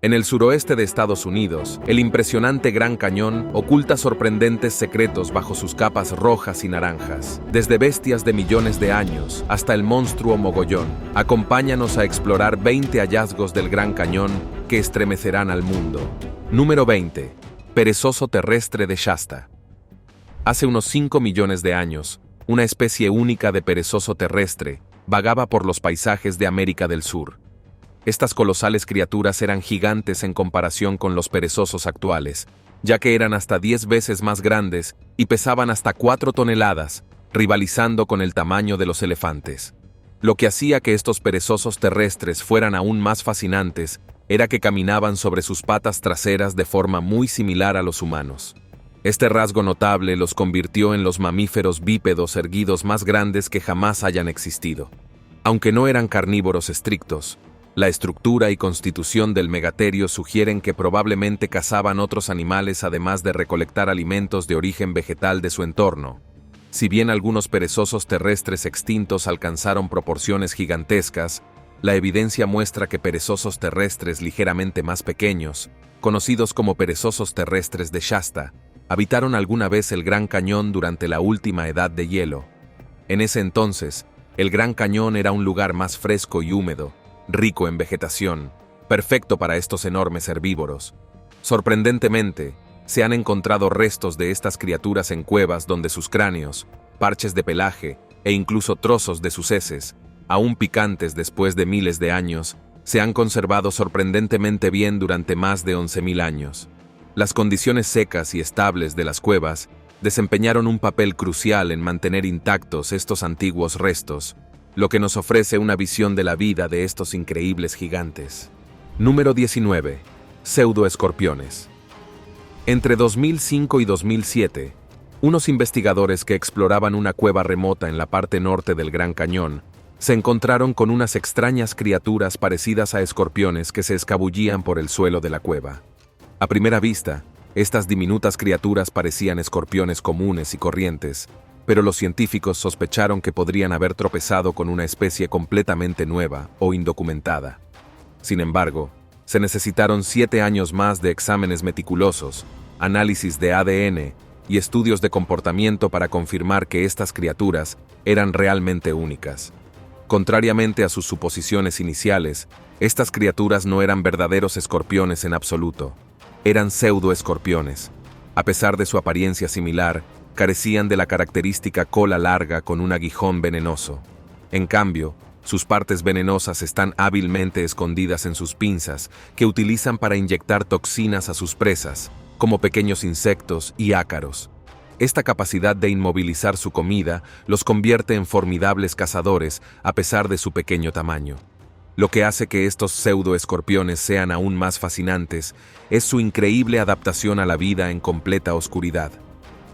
En el suroeste de Estados Unidos, el impresionante Gran Cañón oculta sorprendentes secretos bajo sus capas rojas y naranjas. Desde bestias de millones de años hasta el monstruo mogollón, acompáñanos a explorar 20 hallazgos del Gran Cañón que estremecerán al mundo. Número 20. Perezoso terrestre de Shasta. Hace unos 5 millones de años, una especie única de perezoso terrestre vagaba por los paisajes de América del Sur. Estas colosales criaturas eran gigantes en comparación con los perezosos actuales, ya que eran hasta 10 veces más grandes y pesaban hasta 4 toneladas, rivalizando con el tamaño de los elefantes. Lo que hacía que estos perezosos terrestres fueran aún más fascinantes era que caminaban sobre sus patas traseras de forma muy similar a los humanos. Este rasgo notable los convirtió en los mamíferos bípedos erguidos más grandes que jamás hayan existido. Aunque no eran carnívoros estrictos, la estructura y constitución del megaterio sugieren que probablemente cazaban otros animales además de recolectar alimentos de origen vegetal de su entorno. Si bien algunos perezosos terrestres extintos alcanzaron proporciones gigantescas, la evidencia muestra que perezosos terrestres ligeramente más pequeños, conocidos como perezosos terrestres de Shasta, habitaron alguna vez el Gran Cañón durante la última edad de hielo. En ese entonces, el Gran Cañón era un lugar más fresco y húmedo, rico en vegetación, perfecto para estos enormes herbívoros. Sorprendentemente, se han encontrado restos de estas criaturas en cuevas donde sus cráneos, parches de pelaje e incluso trozos de sus heces, aún picantes después de miles de años, se han conservado sorprendentemente bien durante más de 11.000 años. Las condiciones secas y estables de las cuevas desempeñaron un papel crucial en mantener intactos estos antiguos restos, lo que nos ofrece una visión de la vida de estos increíbles gigantes. Número 19. Pseudoescorpiones. Entre 2005 y 2007, unos investigadores que exploraban una cueva remota en la parte norte del Gran Cañón se encontraron con unas extrañas criaturas parecidas a escorpiones que se escabullían por el suelo de la cueva. A primera vista, estas diminutas criaturas parecían escorpiones comunes y corrientes, pero los científicos sospecharon que podrían haber tropezado con una especie completamente nueva o indocumentada. Sin embargo, se necesitaron 7 años más de exámenes meticulosos, análisis de ADN y estudios de comportamiento para confirmar que estas criaturas eran realmente únicas. Contrariamente a sus suposiciones iniciales, estas criaturas no eran verdaderos escorpiones en absoluto. Eran pseudoescorpiones. A pesar de su apariencia similar, carecían de la característica cola larga con un aguijón venenoso. En cambio, sus partes venenosas están hábilmente escondidas en sus pinzas, que utilizan para inyectar toxinas a sus presas, como pequeños insectos y ácaros. Esta capacidad de inmovilizar su comida los convierte en formidables cazadores a pesar de su pequeño tamaño. Lo que hace que estos pseudoescorpiones sean aún más fascinantes es su increíble adaptación a la vida en completa oscuridad.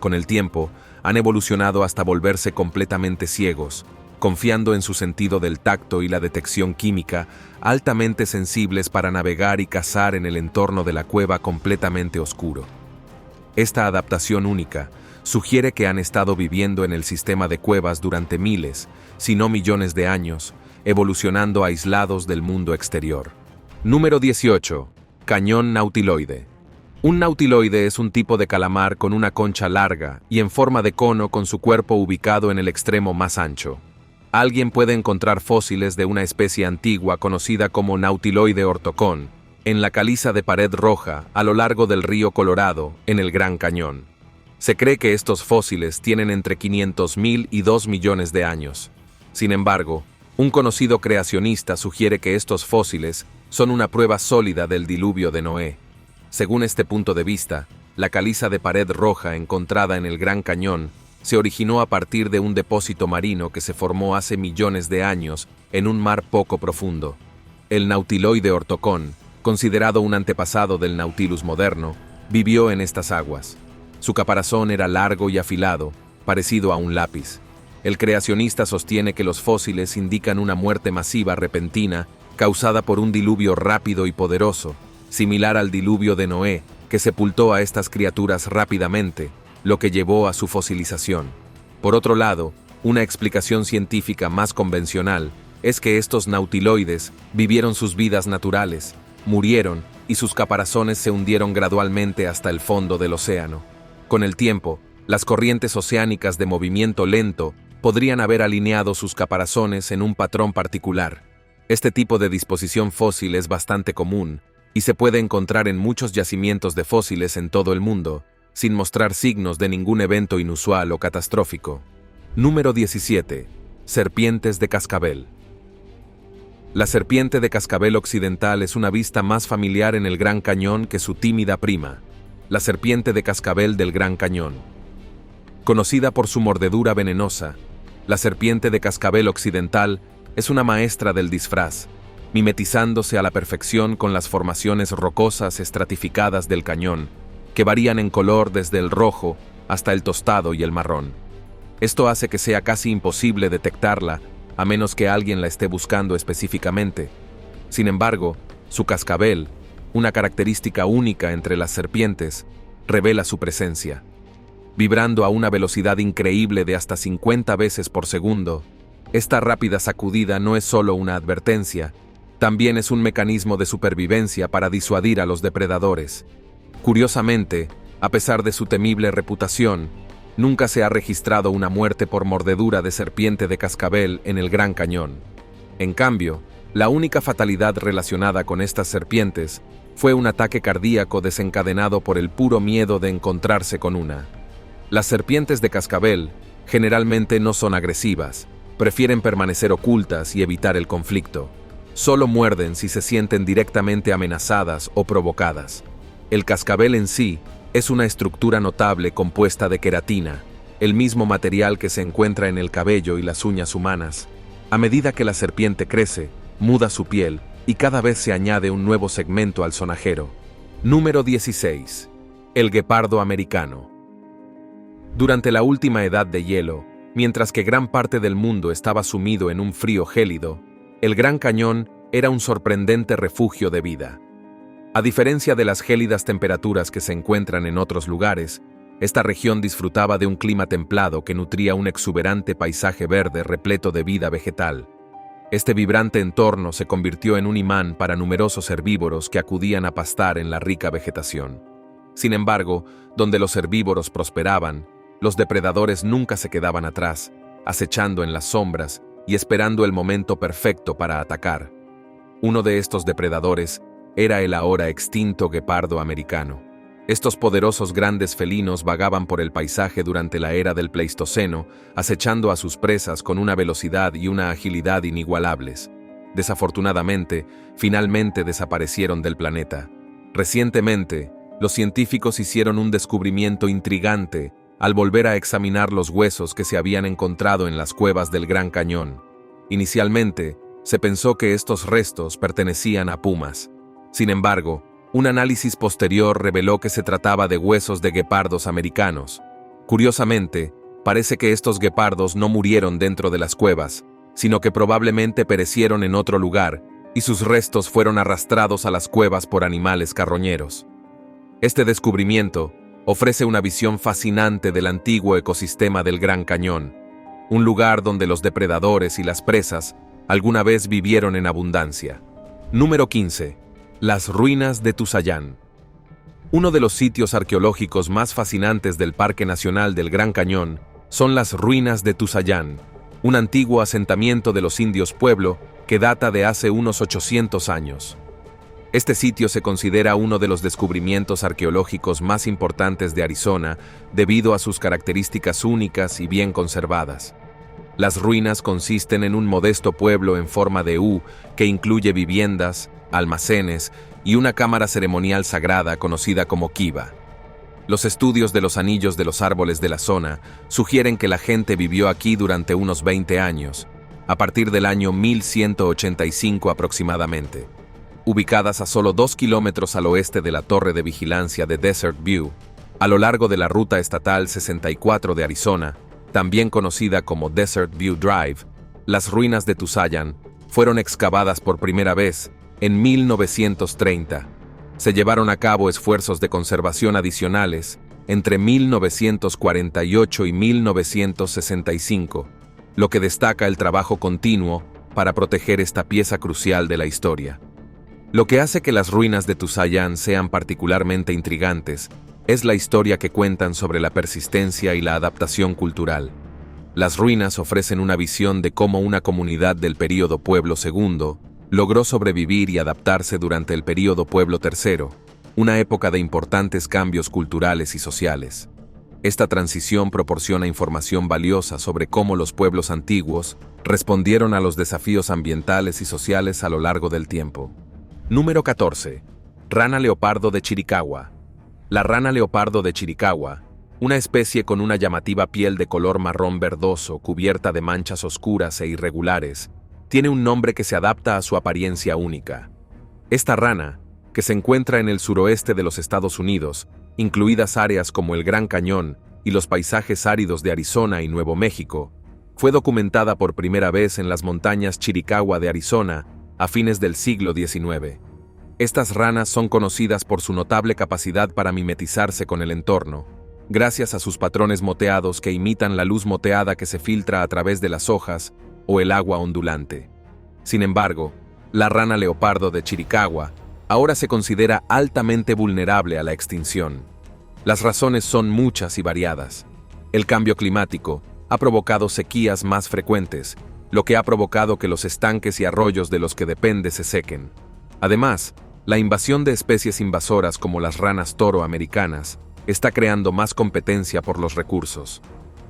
Con el tiempo, han evolucionado hasta volverse completamente ciegos, confiando en su sentido del tacto y la detección química, altamente sensibles para navegar y cazar en el entorno de la cueva completamente oscuro. Esta adaptación única sugiere que han estado viviendo en el sistema de cuevas durante miles, si no millones de años, evolucionando aislados del mundo exterior. Número 18. Cañón nautiloide. Un nautiloide es un tipo de calamar con una concha larga y en forma de cono con su cuerpo ubicado en el extremo más ancho. Alguien puede encontrar fósiles de una especie antigua conocida como nautiloide ortocón en la caliza de Pared Roja a lo largo del río Colorado en el Gran Cañón. Se cree que estos fósiles tienen entre 500.000 y 2 millones de años. Sin embargo, un conocido creacionista sugiere que estos fósiles son una prueba sólida del diluvio de Noé. Según este punto de vista, la caliza de Pared Roja encontrada en el Gran Cañón se originó a partir de un depósito marino que se formó hace millones de años en un mar poco profundo. El nautiloide ortocón, considerado un antepasado del Nautilus moderno, vivió en estas aguas. Su caparazón era largo y afilado, parecido a un lápiz. El creacionista sostiene que los fósiles indican una muerte masiva repentina causada por un diluvio rápido y poderoso, similar al diluvio de Noé, que sepultó a estas criaturas rápidamente, lo que llevó a su fosilización. Por otro lado, una explicación científica más convencional es que estos nautiloides vivieron sus vidas naturales, murieron y sus caparazones se hundieron gradualmente hasta el fondo del océano. Con el tiempo, las corrientes oceánicas de movimiento lento podrían haber alineado sus caparazones en un patrón particular. Este tipo de disposición fósil es bastante común y se puede encontrar en muchos yacimientos de fósiles en todo el mundo, sin mostrar signos de ningún evento inusual o catastrófico. Número 17. Serpientes de cascabel. La serpiente de cascabel occidental es una vista más familiar en el Gran Cañón que su tímida prima, la serpiente de cascabel del Gran Cañón. Conocida por su mordedura venenosa, la serpiente de cascabel occidental es una maestra del disfraz, mimetizándose a la perfección con las formaciones rocosas estratificadas del cañón, que varían en color desde el rojo hasta el tostado y el marrón. Esto hace que sea casi imposible detectarla, a menos que alguien la esté buscando específicamente. Sin embargo, su cascabel, una característica única entre las serpientes, revela su presencia. Vibrando a una velocidad increíble de hasta 50 veces por segundo, esta rápida sacudida no es solo una advertencia, también es un mecanismo de supervivencia para disuadir a los depredadores. Curiosamente, a pesar de su temible reputación, nunca se ha registrado una muerte por mordedura de serpiente de cascabel en el Gran Cañón. En cambio, la única fatalidad relacionada con estas serpientes fue un ataque cardíaco desencadenado por el puro miedo de encontrarse con una. Las serpientes de cascabel generalmente no son agresivas, prefieren permanecer ocultas y evitar el conflicto. Solo muerden si se sienten directamente amenazadas o provocadas. El cascabel en sí es una estructura notable compuesta de queratina, el mismo material que se encuentra en el cabello y las uñas humanas. A medida que la serpiente crece, muda su piel y cada vez se añade un nuevo segmento al sonajero. Número 16. El guepardo americano. Durante la última edad de hielo, mientras que gran parte del mundo estaba sumido en un frío gélido, el Gran Cañón era un sorprendente refugio de vida. A diferencia de las gélidas temperaturas que se encuentran en otros lugares, esta región disfrutaba de un clima templado que nutría un exuberante paisaje verde repleto de vida vegetal. Este vibrante entorno se convirtió en un imán para numerosos herbívoros que acudían a pastar en la rica vegetación. Sin embargo, donde los herbívoros prosperaban, los depredadores nunca se quedaban atrás, acechando en las sombras y esperando el momento perfecto para atacar. Uno de estos depredadores era el ahora extinto guepardo americano. Estos poderosos grandes felinos vagaban por el paisaje durante la era del Pleistoceno, acechando a sus presas con una velocidad y una agilidad inigualables. Desafortunadamente, finalmente desaparecieron del planeta. Recientemente, los científicos hicieron un descubrimiento intrigante al volver a examinar los huesos que se habían encontrado en las cuevas del Gran Cañón. Inicialmente, se pensó que estos restos pertenecían a pumas. Sin embargo, un análisis posterior reveló que se trataba de huesos de guepardos americanos. Curiosamente, parece que estos guepardos no murieron dentro de las cuevas, sino que probablemente perecieron en otro lugar y sus restos fueron arrastrados a las cuevas por animales carroñeros. Este descubrimiento ofrece una visión fascinante del antiguo ecosistema del Gran Cañón, un lugar donde los depredadores y las presas alguna vez vivieron en abundancia. Número 15. Las ruinas de Tuzayán. Uno de los sitios arqueológicos más fascinantes del Parque Nacional del Gran Cañón son las ruinas de Tuzayán, un antiguo asentamiento de los indios Pueblo que data de hace unos 800 años. Este sitio se considera uno de los descubrimientos arqueológicos más importantes de Arizona debido a sus características únicas y bien conservadas. Las ruinas consisten en un modesto pueblo en forma de U que incluye viviendas, almacenes y una cámara ceremonial sagrada conocida como kiva. Los estudios de los anillos de los árboles de la zona sugieren que la gente vivió aquí durante unos 20 años, a partir del año 1185 aproximadamente. Ubicadas a solo 2 kilómetros al oeste de la torre de vigilancia de Desert View, a lo largo de la ruta estatal 64 de Arizona, también conocida como Desert View Drive, las ruinas de Tuzayán fueron excavadas por primera vez en 1930. Se llevaron a cabo esfuerzos de conservación adicionales entre 1948 y 1965, lo que destaca el trabajo continuo para proteger esta pieza crucial de la historia. Lo que hace que las ruinas de Tusayán sean particularmente intrigantes es la historia que cuentan sobre la persistencia y la adaptación cultural. Las ruinas ofrecen una visión de cómo una comunidad del período Pueblo II logró sobrevivir y adaptarse durante el período Pueblo III, una época de importantes cambios culturales y sociales. Esta transición proporciona información valiosa sobre cómo los pueblos antiguos respondieron a los desafíos ambientales y sociales a lo largo del tiempo. Número 14. Rana leopardo de Chiricahua. La rana leopardo de Chiricahua, una especie con una llamativa piel de color marrón verdoso cubierta de manchas oscuras e irregulares, tiene un nombre que se adapta a su apariencia única. Esta rana, que se encuentra en el suroeste de los Estados Unidos, incluidas áreas como el Gran Cañón y los paisajes áridos de Arizona y Nuevo México, fue documentada por primera vez en las montañas Chiricahua de Arizona a fines del siglo XIX. Estas ranas son conocidas por su notable capacidad para mimetizarse con el entorno, gracias a sus patrones moteados que imitan la luz moteada que se filtra a través de las hojas o el agua ondulante. Sin embargo, la rana leopardo de Chiricahua ahora se considera altamente vulnerable a la extinción. Las razones son muchas y variadas. El cambio climático ha provocado sequías más frecuentes, lo que ha provocado que los estanques y arroyos de los que depende se sequen. Además, la invasión de especies invasoras como las ranas toro americanas está creando más competencia por los recursos.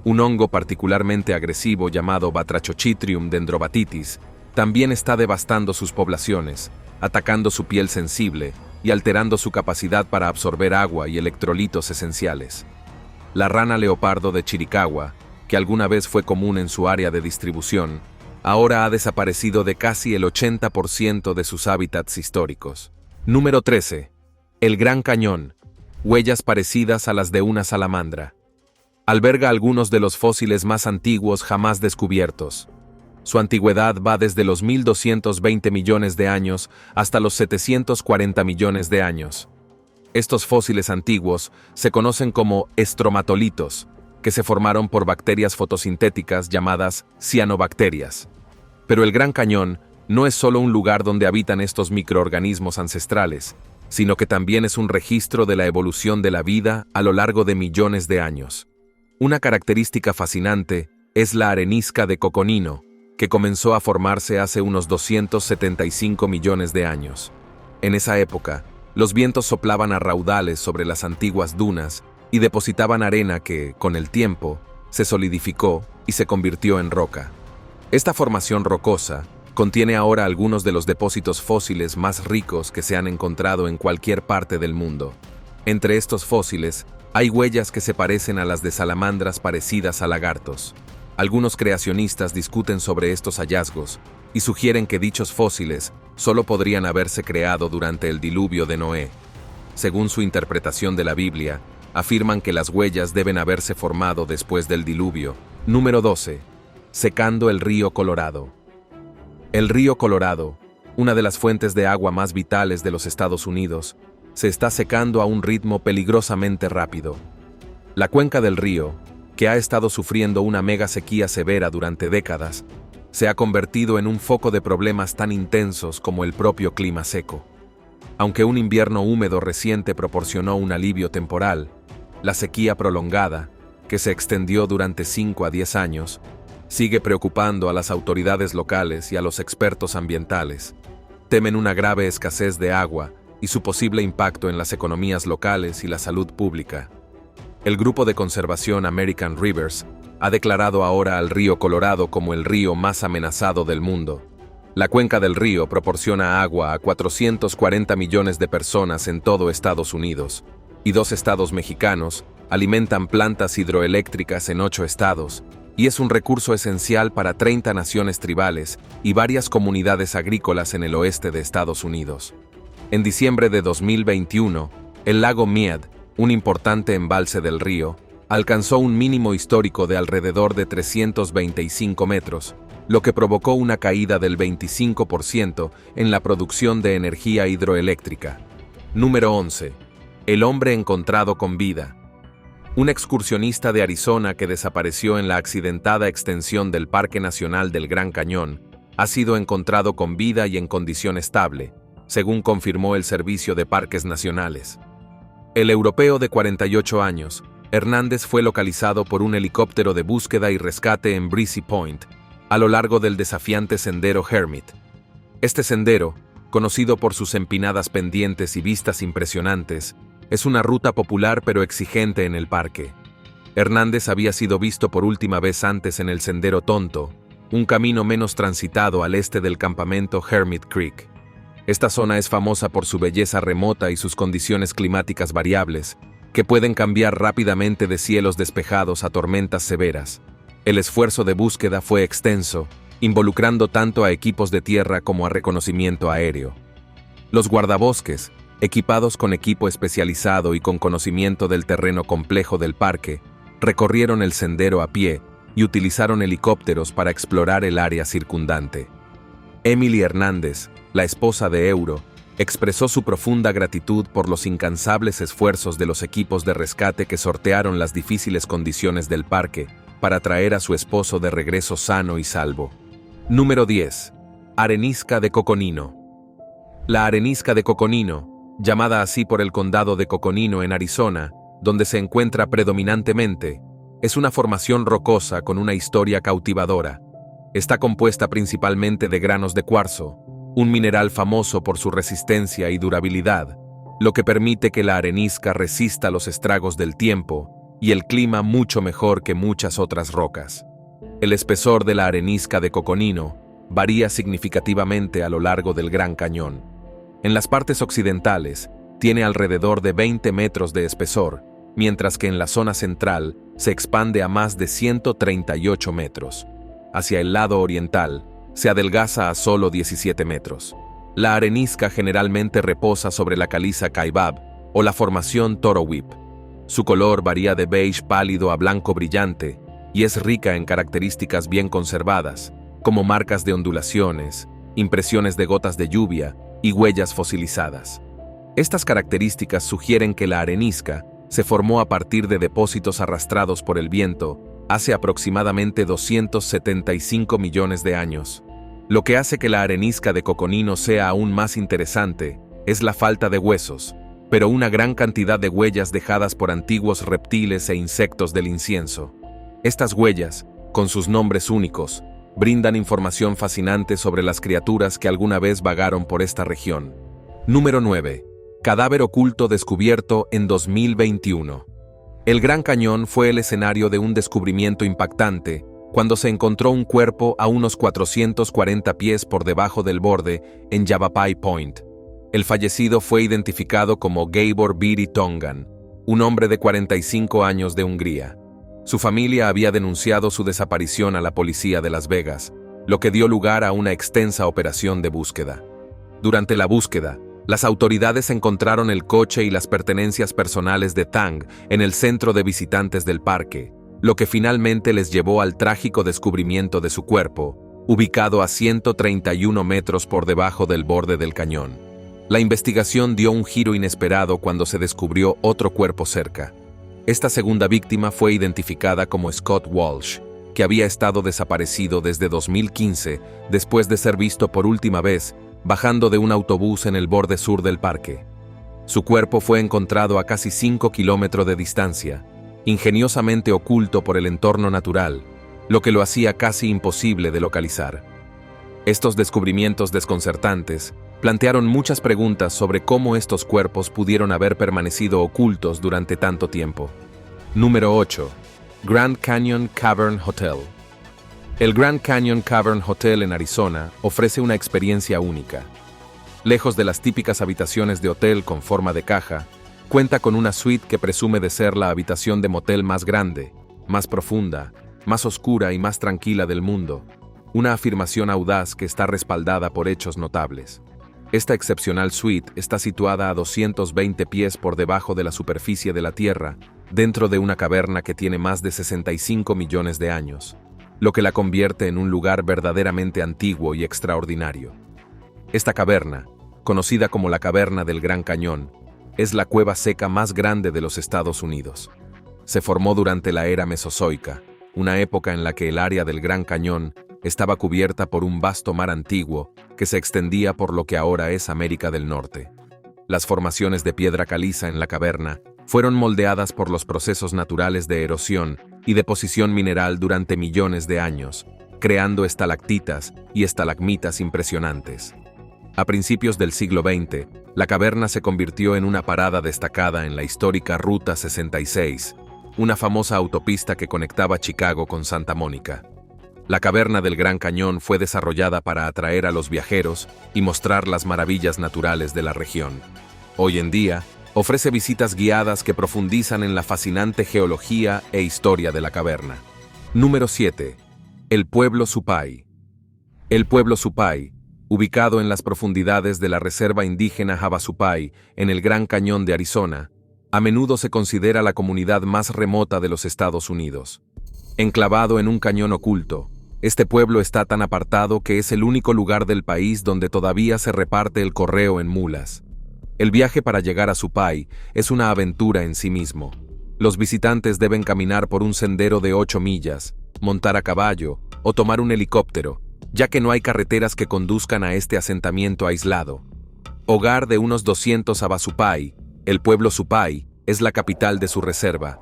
Un hongo particularmente agresivo llamado Batrachochitrium dendrobatitis también está devastando sus poblaciones, atacando su piel sensible y alterando su capacidad para absorber agua y electrolitos esenciales. La rana leopardo de Chiricahua, que alguna vez fue común en su área de distribución, ahora ha desaparecido de casi el 80% de sus hábitats históricos. Número 13. El Gran Cañón. Huellas parecidas a las de una salamandra. Alberga algunos de los fósiles más antiguos jamás descubiertos. Su antigüedad va desde los 1220 millones de años hasta los 740 millones de años. Estos fósiles antiguos se conocen como estromatolitos, que se formaron por bacterias fotosintéticas llamadas cianobacterias. Pero el Gran Cañón no es solo un lugar donde habitan estos microorganismos ancestrales, sino que también es un registro de la evolución de la vida a lo largo de millones de años. Una característica fascinante es la arenisca de Coconino, que comenzó a formarse hace unos 275 millones de años. En esa época, los vientos soplaban a raudales sobre las antiguas dunas y depositaban arena que, con el tiempo, se solidificó y se convirtió en roca. Esta formación rocosa contiene ahora algunos de los depósitos fósiles más ricos que se han encontrado en cualquier parte del mundo. Entre estos fósiles, hay huellas que se parecen a las de salamandras parecidas a lagartos. Algunos creacionistas discuten sobre estos hallazgos y sugieren que dichos fósiles solo podrían haberse creado durante el diluvio de Noé. Según su interpretación de la Biblia, afirman que las huellas deben haberse formado después del diluvio. Número 12. Secando el río Colorado. El río Colorado, una de las fuentes de agua más vitales de los Estados Unidos, se está secando a un ritmo peligrosamente rápido. La cuenca del río, que ha estado sufriendo una mega sequía severa durante décadas, se ha convertido en un foco de problemas tan intensos como el propio clima seco. Aunque un invierno húmedo reciente proporcionó un alivio temporal, la sequía prolongada, que se extendió durante 5 a 10 años, sigue preocupando a las autoridades locales y a los expertos ambientales. Temen una grave escasez de agua y su posible impacto en las economías locales y la salud pública. El grupo de conservación American Rivers ha declarado ahora al río Colorado como el río más amenazado del mundo. La cuenca del río proporciona agua a 440 millones de personas en todo Estados Unidos, y 2 estados mexicanos alimentan plantas hidroeléctricas en 8 estados, y es un recurso esencial para 30 naciones tribales y varias comunidades agrícolas en el oeste de Estados Unidos. En diciembre de 2021, el lago Mead, un importante embalse del río, alcanzó un mínimo histórico de alrededor de 325 metros, lo que provocó una caída del 25% en la producción de energía hidroeléctrica. Número 11. El hombre encontrado con vida. Un excursionista de Arizona que desapareció en la accidentada extensión del Parque Nacional del Gran Cañón ha sido encontrado con vida y en condición estable, según confirmó el Servicio de Parques Nacionales. El europeo de 48 años, Hernández, fue localizado por un helicóptero de búsqueda y rescate en Breezy Point, a lo largo del desafiante sendero Hermit. Este sendero, conocido por sus empinadas pendientes y vistas impresionantes, es una ruta popular pero exigente en el parque. Hernández había sido visto por última vez antes en el Sendero Tonto, un camino menos transitado al este del campamento Hermit Creek. Esta zona es famosa por su belleza remota y sus condiciones climáticas variables, que pueden cambiar rápidamente de cielos despejados a tormentas severas. El esfuerzo de búsqueda fue extenso, involucrando tanto a equipos de tierra como a reconocimiento aéreo. Los guardabosques, equipados con equipo especializado y con conocimiento del terreno complejo del parque, recorrieron el sendero a pie y utilizaron helicópteros para explorar el área circundante. Emily Hernández, la esposa de Euro, expresó su profunda gratitud por los incansables esfuerzos de los equipos de rescate que sortearon las difíciles condiciones del parque para traer a su esposo de regreso sano y salvo. Número 10. Arenisca de Coconino. La arenisca de Coconino, llamada así por el condado de Coconino en Arizona, donde se encuentra predominantemente, es una formación rocosa con una historia cautivadora. Está compuesta principalmente de granos de cuarzo, un mineral famoso por su resistencia y durabilidad, lo que permite que la arenisca resista los estragos del tiempo y el clima mucho mejor que muchas otras rocas. El espesor de la arenisca de Coconino varía significativamente a lo largo del Gran Cañón. En las partes occidentales, tiene alrededor de 20 metros de espesor, mientras que en la zona central se expande a más de 138 metros. Hacia el lado oriental, se adelgaza a solo 17 metros. La arenisca generalmente reposa sobre la caliza Kaibab o la formación Toro Whip. Su color varía de beige pálido a blanco brillante y es rica en características bien conservadas, como marcas de ondulaciones, impresiones de gotas de lluvia y huellas fosilizadas. Estas características sugieren que la arenisca se formó a partir de depósitos arrastrados por el viento hace aproximadamente 275 millones de años. Lo que hace que la arenisca de Coconino sea aún más interesante es la falta de huesos, pero una gran cantidad de huellas dejadas por antiguos reptiles e insectos del incienso. Estas huellas, con sus nombres únicos, brindan información fascinante sobre las criaturas que alguna vez vagaron por esta región. Número 9. Cadáver oculto descubierto en 2021. El Gran Cañón fue el escenario de un descubrimiento impactante cuando se encontró un cuerpo a unos 440 pies por debajo del borde en Yavapai Point. El fallecido fue identificado como Gábor Bíri Tongan, un hombre de 45 años de Hungría. Su familia había denunciado su desaparición a la policía de Las Vegas, lo que dio lugar a una extensa operación de búsqueda. Durante la búsqueda, las autoridades encontraron el coche y las pertenencias personales de Tang en el centro de visitantes del parque, lo que finalmente les llevó al trágico descubrimiento de su cuerpo, ubicado a 131 metros por debajo del borde del cañón. La investigación dio un giro inesperado cuando se descubrió otro cuerpo cerca. Esta segunda víctima fue identificada como Scott Walsh, que había estado desaparecido desde 2015 después de ser visto por última vez bajando de un autobús en el borde sur del parque. Su cuerpo fue encontrado a casi 5 kilómetros de distancia, ingeniosamente oculto por el entorno natural, lo que lo hacía casi imposible de localizar. Estos descubrimientos desconcertantes plantearon muchas preguntas sobre cómo estos cuerpos pudieron haber permanecido ocultos durante tanto tiempo. Número 8. Grand Canyon Cavern Hotel. El Grand Canyon Cavern Hotel en Arizona ofrece una experiencia única. Lejos de las típicas habitaciones de hotel con forma de caja, cuenta con una suite que presume de ser la habitación de motel más grande, más profunda, más oscura y más tranquila del mundo, una afirmación audaz que está respaldada por hechos notables. Esta excepcional suite está situada a 220 pies por debajo de la superficie de la Tierra, dentro de una caverna que tiene más de 65 millones de años, lo que la convierte en un lugar verdaderamente antiguo y extraordinario. Esta caverna, conocida como la Caverna del Gran Cañón, es la cueva seca más grande de los Estados Unidos. Se formó durante la era Mesozoica, una época en la que el área del Gran Cañón estaba cubierta por un vasto mar antiguo que se extendía por lo que ahora es América del Norte. Las formaciones de piedra caliza en la caverna fueron moldeadas por los procesos naturales de erosión y deposición mineral durante millones de años, creando estalactitas y estalagmitas impresionantes. A principios del siglo XX, la caverna se convirtió en una parada destacada en la histórica Ruta 66, una famosa autopista que conectaba Chicago con Santa Mónica. La caverna del Gran Cañón fue desarrollada para atraer a los viajeros y mostrar las maravillas naturales de la región. Hoy en día, ofrece visitas guiadas que profundizan en la fascinante geología e historia de la caverna. Número 7. El pueblo Supai. El pueblo Supai, ubicado en las profundidades de la reserva indígena Havasupai, en el Gran Cañón de Arizona, a menudo se considera la comunidad más remota de los Estados Unidos. Enclavado en un cañón oculto, este pueblo está tan apartado que es el único lugar del país donde todavía se reparte el correo en mulas. El viaje para llegar a Supai es una aventura en sí mismo. Los visitantes deben caminar por un sendero de 8 millas, montar a caballo o tomar un helicóptero, ya que no hay carreteras que conduzcan a este asentamiento aislado. Hogar de unos 200 Havasupai, el pueblo Supai es la capital de su reserva.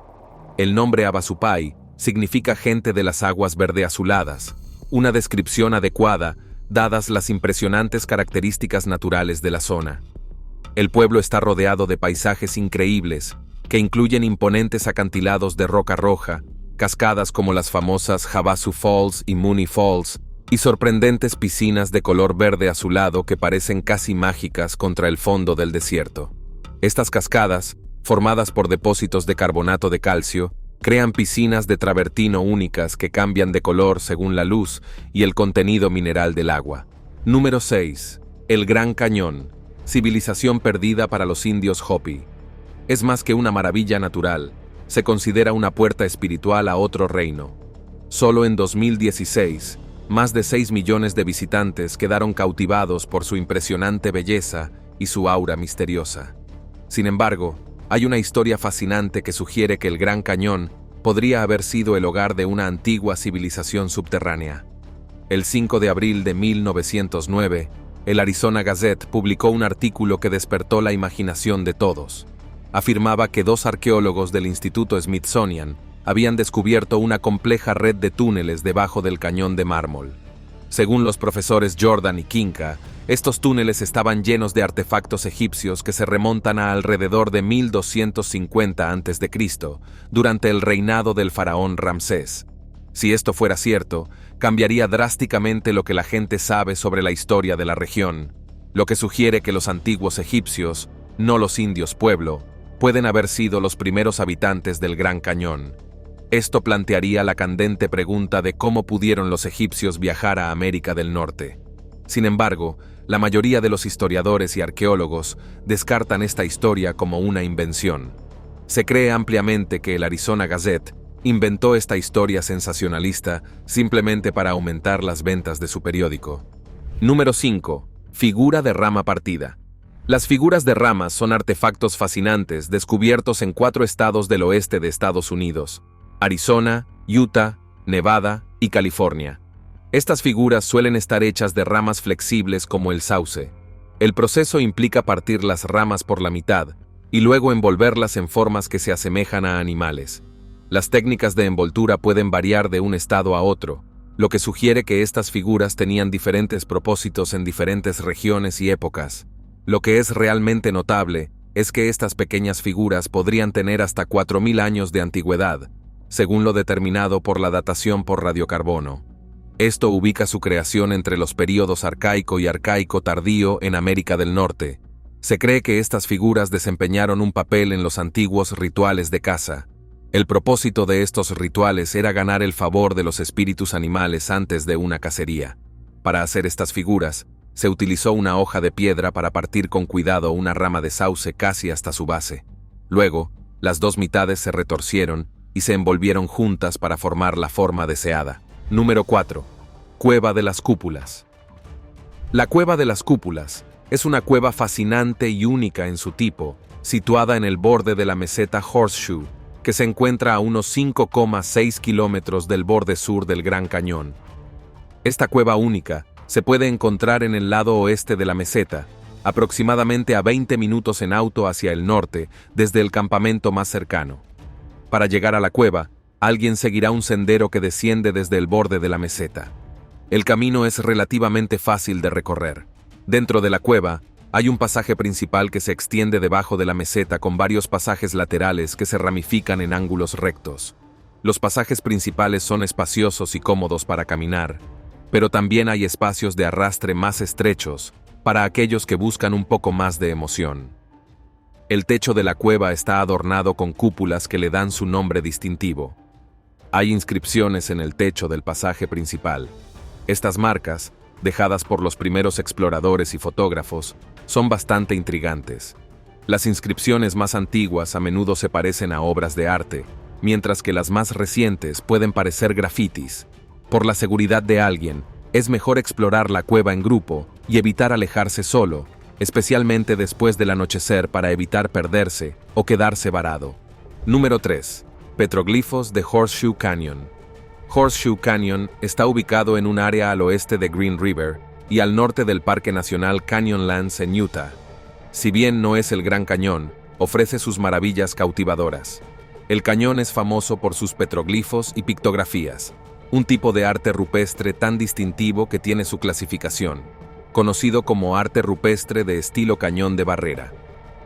El nombre Havasupai significa gente de las aguas verde-azuladas, una descripción adecuada dadas las impresionantes características naturales de la zona. El pueblo está rodeado de paisajes increíbles que incluyen imponentes acantilados de roca roja, cascadas como las famosas Havasu Falls y Mooney Falls, y sorprendentes piscinas de color verde azulado que parecen casi mágicas contra el fondo del desierto. Estas cascadas, formadas por depósitos de carbonato de calcio, crean piscinas de travertino únicas que cambian de color según la luz y el contenido mineral del agua. Número 6. El Gran Cañón, civilización perdida para los indios Hopi. Es más que una maravilla natural, se considera una puerta espiritual a otro reino. Solo en 2016, más de 6 millones de visitantes quedaron cautivados por su impresionante belleza y su aura misteriosa. Sin embargo, hay una historia fascinante que sugiere que el Gran Cañón podría haber sido el hogar de una antigua civilización subterránea. El 5 de abril de 1909, el Arizona Gazette publicó un artículo que despertó la imaginación de todos. Afirmaba que 2 arqueólogos del Instituto Smithsonian habían descubierto una compleja red de túneles debajo del cañón de mármol. Según los profesores Jordan y Kinka, estos túneles estaban llenos de artefactos egipcios que se remontan a alrededor de 1250 a.C., durante el reinado del faraón Ramsés. Si esto fuera cierto, cambiaría drásticamente lo que la gente sabe sobre la historia de la región, lo que sugiere que los antiguos egipcios, no los indios pueblo, pueden haber sido los primeros habitantes del Gran Cañón. Esto plantearía la candente pregunta de cómo pudieron los egipcios viajar a América del Norte. Sin embargo, la mayoría de los historiadores y arqueólogos descartan esta historia como una invención. Se cree ampliamente que el Arizona Gazette inventó esta historia sensacionalista simplemente para aumentar las ventas de su periódico. Número 5. Figura de rama partida. Las figuras de ramas son artefactos fascinantes descubiertos en 4 estados del oeste de Estados Unidos: Arizona, Utah, Nevada y California. Estas figuras suelen estar hechas de ramas flexibles como el sauce. El proceso implica partir las ramas por la mitad y luego envolverlas en formas que se asemejan a animales. Las técnicas de envoltura pueden variar de un estado a otro, lo que sugiere que estas figuras tenían diferentes propósitos en diferentes regiones y épocas. Lo que es realmente notable es que estas pequeñas figuras podrían tener hasta 4000 años de antigüedad, según lo determinado por la datación por radiocarbono. Esto ubica su creación entre los períodos arcaico y arcaico tardío en América del Norte. Se cree que estas figuras desempeñaron un papel en los antiguos rituales de caza. El propósito de estos rituales era ganar el favor de los espíritus animales antes de una cacería. Para hacer estas figuras, se utilizó una hoja de piedra para partir con cuidado una rama de sauce casi hasta su base. Luego, las 2 mitades se retorcieron y se envolvieron juntas para formar la forma deseada. Número 4. Cueva de las Cúpulas. La Cueva de las Cúpulas es una cueva fascinante y única en su tipo, situada en el borde de la meseta Horseshoe, que se encuentra a unos 5,6 kilómetros del borde sur del Gran Cañón. Esta cueva única se puede encontrar en el lado oeste de la meseta, aproximadamente a 20 minutos en auto hacia el norte desde el campamento más cercano. Para llegar a la cueva, alguien seguirá un sendero que desciende desde el borde de la meseta. El camino es relativamente fácil de recorrer. Dentro de la cueva, hay un pasaje principal que se extiende debajo de la meseta con varios pasajes laterales que se ramifican en ángulos rectos. Los pasajes principales son espaciosos y cómodos para caminar, pero también hay espacios de arrastre más estrechos para aquellos que buscan un poco más de emoción. El techo de la cueva está adornado con cúpulas que le dan su nombre distintivo. Hay inscripciones en el techo del pasaje principal. Estas marcas, dejadas por los primeros exploradores y fotógrafos, son bastante intrigantes. Las inscripciones más antiguas a menudo se parecen a obras de arte, mientras que las más recientes pueden parecer grafitis. Por la seguridad de alguien, es mejor explorar la cueva en grupo y evitar alejarse solo, especialmente después del anochecer para evitar perderse o quedarse varado. Número 3. Petroglifos de Horseshoe Canyon. Horseshoe Canyon está ubicado en un área al oeste de Green River y al norte del Parque Nacional Canyonlands en Utah. Si bien no es el Gran Cañón, ofrece sus maravillas cautivadoras. El cañón es famoso por sus petroglifos y pictografías, un tipo de arte rupestre tan distintivo que tiene su clasificación, conocido como arte rupestre de estilo cañón de barrera.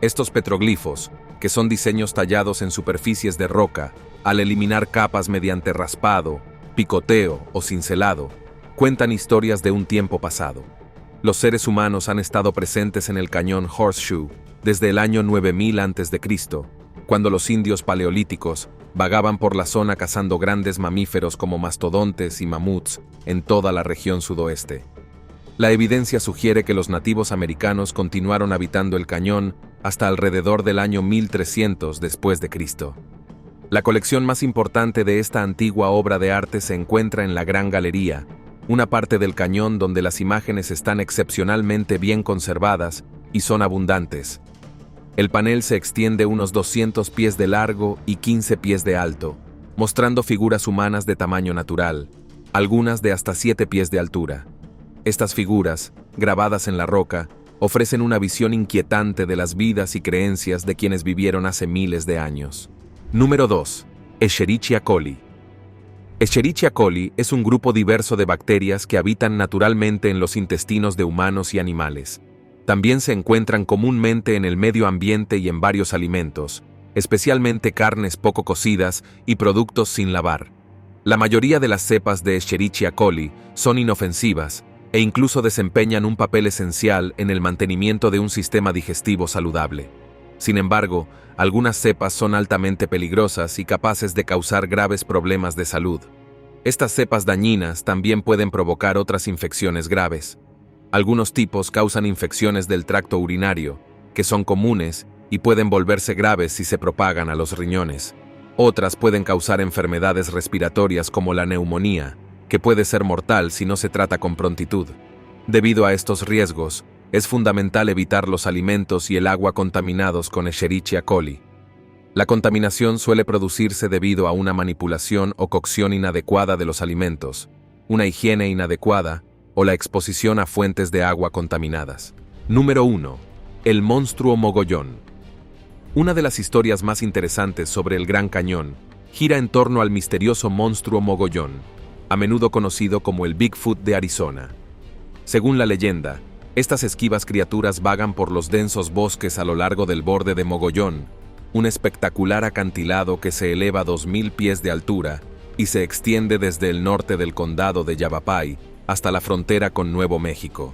Estos petroglifos, que son diseños tallados en superficies de roca, al eliminar capas mediante raspado, picoteo o cincelado, cuentan historias de un tiempo pasado. Los seres humanos han estado presentes en el cañón Horseshoe desde el año 9000 a.C., cuando los indios paleolíticos vagaban por la zona cazando grandes mamíferos como mastodontes y mamuts en toda la región sudoeste. La evidencia sugiere que los nativos americanos continuaron habitando el cañón hasta alrededor del año 1300 después de Cristo. La colección más importante de esta antigua obra de arte se encuentra en la Gran Galería, una parte del cañón donde las imágenes están excepcionalmente bien conservadas y son abundantes. El panel se extiende unos 200 pies de largo y 15 pies de alto, mostrando figuras humanas de tamaño natural, algunas de hasta 7 pies de altura. Estas figuras, grabadas en la roca, ofrecen una visión inquietante de las vidas y creencias de quienes vivieron hace miles de años. Número 2. Escherichia coli. Escherichia coli es un grupo diverso de bacterias que habitan naturalmente en los intestinos de humanos y animales. También se encuentran comúnmente en el medio ambiente y en varios alimentos, especialmente carnes poco cocidas y productos sin lavar. La mayoría de las cepas de Escherichia coli son inofensivas e incluso desempeñan un papel esencial en el mantenimiento de un sistema digestivo saludable. Sin embargo, algunas cepas son altamente peligrosas y capaces de causar graves problemas de salud. Estas cepas dañinas también pueden provocar otras infecciones graves. Algunos tipos causan infecciones del tracto urinario, que son comunes y pueden volverse graves si se propagan a los riñones. Otras pueden causar enfermedades respiratorias como la neumonía, que puede ser mortal si no se trata con prontitud. Debido a estos riesgos, es fundamental evitar los alimentos y el agua contaminados con Escherichia coli. La contaminación suele producirse debido a una manipulación o cocción inadecuada de los alimentos, una higiene inadecuada, o la exposición a fuentes de agua contaminadas. Número 1. El monstruo mogollón. Una de las historias más interesantes sobre el Gran Cañón gira en torno al misterioso monstruo mogollón, a menudo conocido como el Bigfoot de Arizona. Según la leyenda, estas esquivas criaturas vagan por los densos bosques a lo largo del borde de Mogollón, un espectacular acantilado que se eleva a 2000 pies de altura y se extiende desde el norte del condado de Yavapai hasta la frontera con Nuevo México.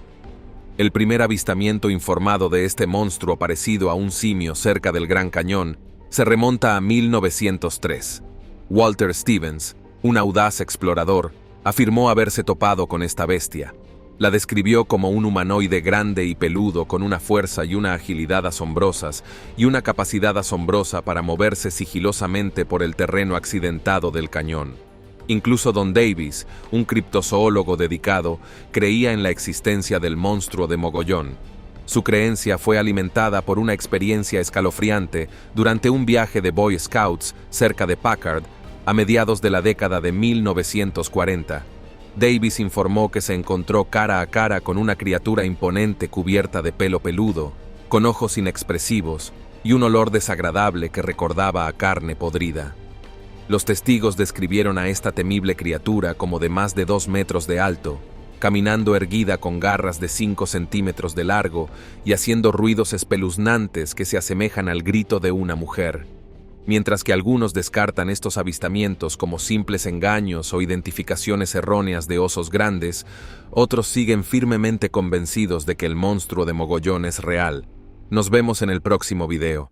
El primer avistamiento informado de este monstruo parecido a un simio cerca del Gran Cañón se remonta a 1903. Walter Stevens, un audaz explorador, afirmó haberse topado con esta bestia. La describió como un humanoide grande y peludo con una fuerza y una agilidad asombrosas y una capacidad asombrosa para moverse sigilosamente por el terreno accidentado del cañón. Incluso Don Davis, un criptozoólogo dedicado, creía en la existencia del monstruo de Mogollón. Su creencia fue alimentada por una experiencia escalofriante durante un viaje de Boy Scouts cerca de Packard a mediados de la década de 1940. Davis informó que se encontró cara a cara con una criatura imponente cubierta de pelo peludo, con ojos inexpresivos y un olor desagradable que recordaba a carne podrida. Los testigos describieron a esta temible criatura como de más de 2 metros de alto, caminando erguida con garras de 5 centímetros de largo y haciendo ruidos espeluznantes que se asemejan al grito de una mujer. Mientras que algunos descartan estos avistamientos como simples engaños o identificaciones erróneas de osos grandes, otros siguen firmemente convencidos de que el monstruo de Mogollón es real. Nos vemos en el próximo video.